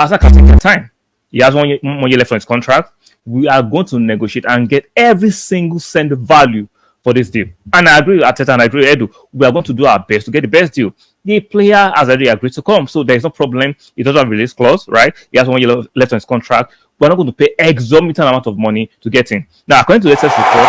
Arsenal can take their time. He has 1 year left on his contract. We are going to negotiate and get every single cent value for this deal. And I agree with Arteta and I agree with Edu. We are going to do our best to get the best deal. The player has already agreed to come, so there is no problem. He doesn't have a release clause, right? He has 1 year left on his contract. We're not going to pay exorbitant amount of money to get him. Now, according to the latest report,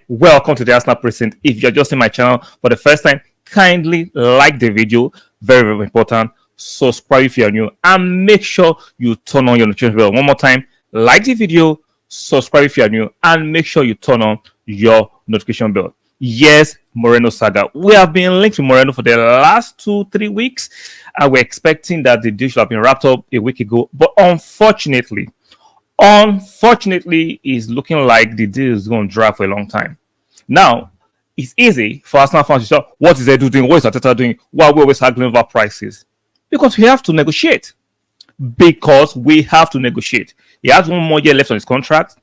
welcome to the Arsenal Precinct. If you're just in my channel for the first time, kindly like the video. Very, very important. Subscribe if you're new, and make sure you turn on your notification bell. One more time, like the video, subscribe if you're new, and make sure you turn on your notification bell. Yes, Merino Saga. We have been linked to Merino for the last 2-3 weeks, and we're expecting that the deal should have been wrapped up a week ago. But unfortunately, it's looking like the deal is going to drag for a long time. Now, it's easy for Arsenal fans to say, what is Edu doing? What is Arteta doing? Why are we always haggling over prices? Because we have to negotiate. He has 1 more year left on his contract.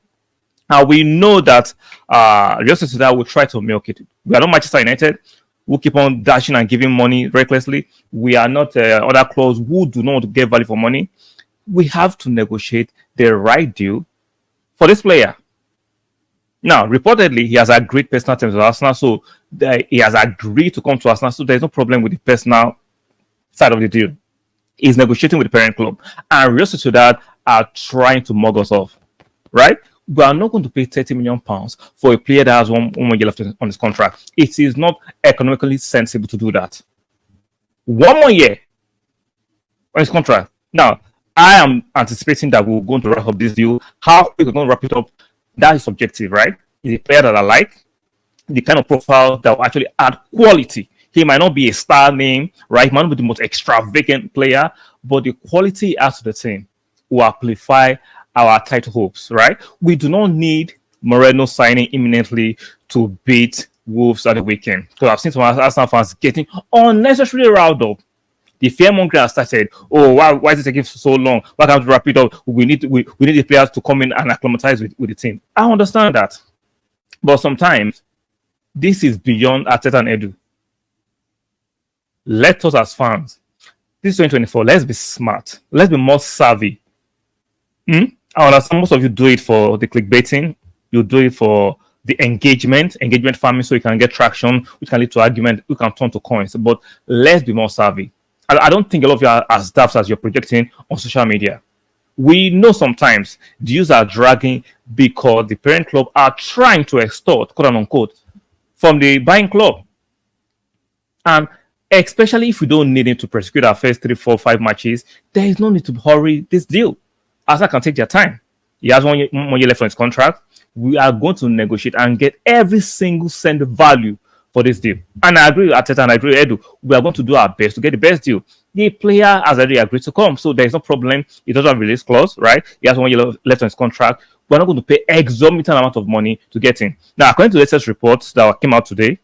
And we know that Real Sociedad will try to milk it. We are not Manchester United. We'll keep on dashing and giving money recklessly. We are not other clubs who do not get value for money. We have to negotiate the right deal for this player. Now, reportedly, he has agreed personal terms with Arsenal, so he has agreed to come to Arsenal, so there's no problem with the personal side of the deal. He's negotiating with the parent club, and Real Sociedad are trying to mug us off, right? We are not going to pay £30 million for a player that has one more year left on his contract. It is not economically sensible to do that. 1 more year on his contract. Now, I am anticipating that we're going to wrap up this deal. How we're going to wrap it up, that is subjective, right? He's a player that I like, the kind of profile that will actually add quality. He might not be a star name, right? He might not be the most extravagant player, but the quality he adds to the team will amplify our title hopes, right? We do not need Merino signing imminently to beat Wolves at the weekend. Because I've seen some Arsenal fans getting unnecessarily riled up. The fearmongering has started. Oh, why is it taking so long? Why can't we wrap it up? We need the players to come in and acclimatize with the team. I understand that. But sometimes, this is beyond Arteta and Edu. Let us as fans, this is 2024, let's be smart. Let's be more savvy. I understand most of you do it for the clickbaiting. You do it for the engagement farming, so you can get traction, which can lead to argument, which can turn to coins. But let's be more savvy. I don't think a lot of you are as daft as you're projecting on social media. We know sometimes deals are dragging because the parent club are trying to extort, quote unquote, from the buying club. And especially if we don't need him to prosecute our first 3, 4, 5 matches, there is no need to hurry this deal. Arsenal can take their time. He has 1 year left on his contract. We are going to negotiate and get every single cent value for this deal. And I agree with Arteta and I agree with Edu. We are going to do our best to get the best deal. The player has already agreed to come, so there is no problem. He doesn't have a release clause, right? He has 1 year left on his contract. We're not going to pay exorbitant amount of money to get him. Now, according to the latest reports that came out today,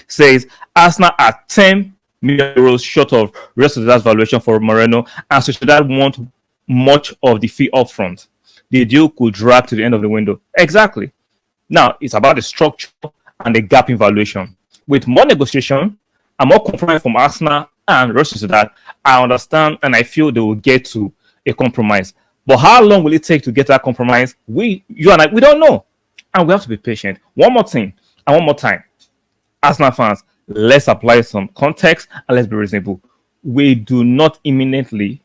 says Arsenal are €10 million short of Real Sociedad's valuation for Merino, and Sociedad want much of the fee up front. The deal could drag to the end of the window. Exactly. Now, it's about the structure and the gap in valuation. With more negotiation and more compromise from Arsenal and Real Sociedad, I understand and I feel they will get to a compromise. But how long will it take to get that compromise? You and I, we don't know. And we have to be patient. One more thing and one more time. Arsenal fans, let's apply some context and let's be reasonable. We do not imminently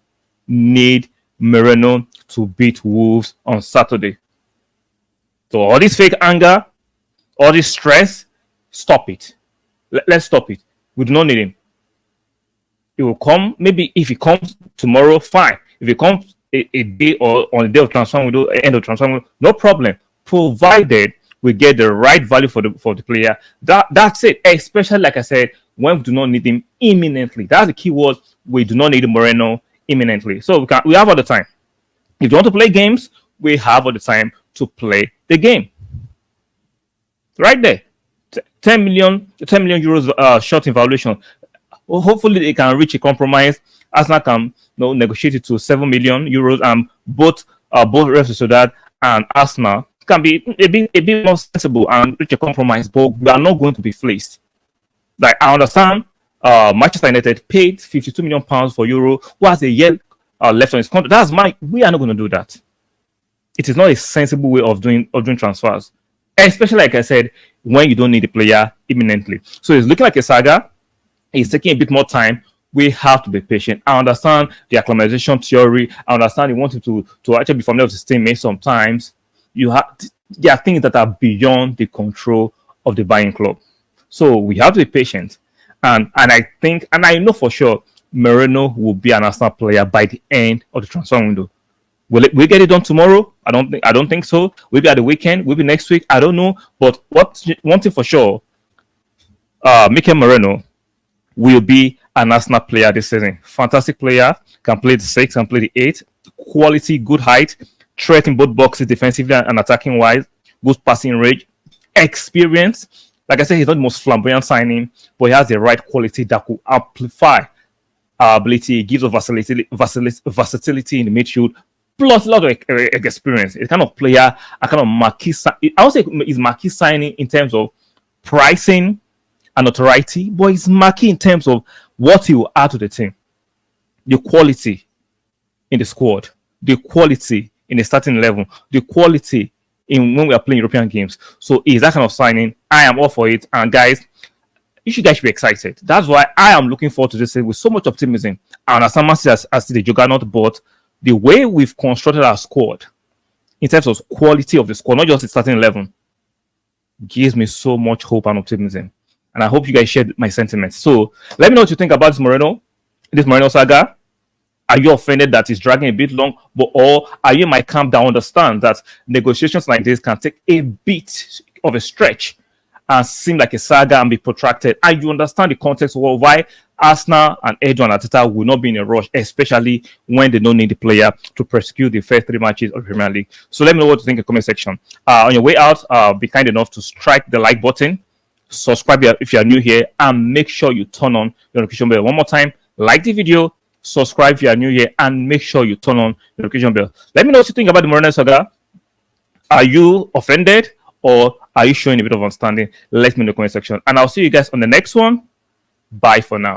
need Merino to beat Wolves on Saturday. So all this fake anger, all this stress, stop it. Let's stop it. We do not need him. It will come. Maybe if he comes tomorrow, fine. If he comes a day or on the day of transfer window, end of transfer window, no problem. Provided we get the right value for the player. That's it. Especially like I said, when we do not need him imminently. That's the key word. We do not need Merino imminently. So we have all the time. If you want to play games, we have all the time to play the game. Right there. 10 million euros short in valuation. Well, hopefully they can reach a compromise. Arsenal can negotiate it to 7 million euros, and both Real Sociedad and Arsenal can be a bit more sensible and reach a compromise. But we are not going to be fleeced. Like, I understand Manchester United paid 52 million pounds for Euro, who has a year left on his contract. We are not going to do that. It is not a sensible way of doing transfers, especially like I said, when you don't need the player imminently. So it's looking like a Saga. It's taking a bit more time. We have to be patient. I understand the acclimatization theory. I understand you want him to actually be familiar with his teammates. Sometimes there are things that are beyond the control of the buying club. So we have to be patient. And I think, and I know for sure, Merino will be an Arsenal player by the end of the transfer window. Will we get it done tomorrow? I don't think so. Maybe at the weekend, maybe next week. I don't know. But one thing for sure, Mikel Merino will be an Arsenal player this season. Fantastic player. Can play the 6, can play the 8. Quality, good height, threat in both boxes, defensively and attacking wise. Good passing range, experience. Like I said, he's not the most flamboyant signing, but he has the right quality that could amplify our ability. He gives us versatility in the midfield, plus a lot of experience. It's kind of player, a kind of marquee. I would say he's marquee signing in terms of pricing and notoriety, but he's marquee in terms of what he will add to the team. The quality in the squad, the quality in the starting level, the quality in when we are playing European games. So is that kind of signing. I am all for it. And guys, you guys should be excited. That's why I am looking forward to this with so much optimism. I understand as the juggernaut, but the way we've constructed our squad in terms of quality of the squad, not just the starting 11, gives me so much hope and optimism. And I hope you guys share my sentiments. So let me know what you think about this Merino saga. Are you offended that it's dragging a bit long? Or are you in my camp that understand that negotiations like this can take a bit of a stretch and seem like a saga and be protracted? And you understand the context of why Arsenal and Edwin Arteta will not be in a rush, especially when they don't need the player to prosecute the first 3 matches of the Premier League. So let me know what you think in the comment section. On your way out, be kind enough to strike the like button, subscribe if you are new here, and make sure you turn on the notification bell. One more time, like the video, subscribe if you are new here, and make sure you turn on the notification bell. Let me know what you think about the Merino saga. Are you offended or are you showing a bit of understanding? Let me know in the comment section. And I'll see you guys on the next one. Bye for now.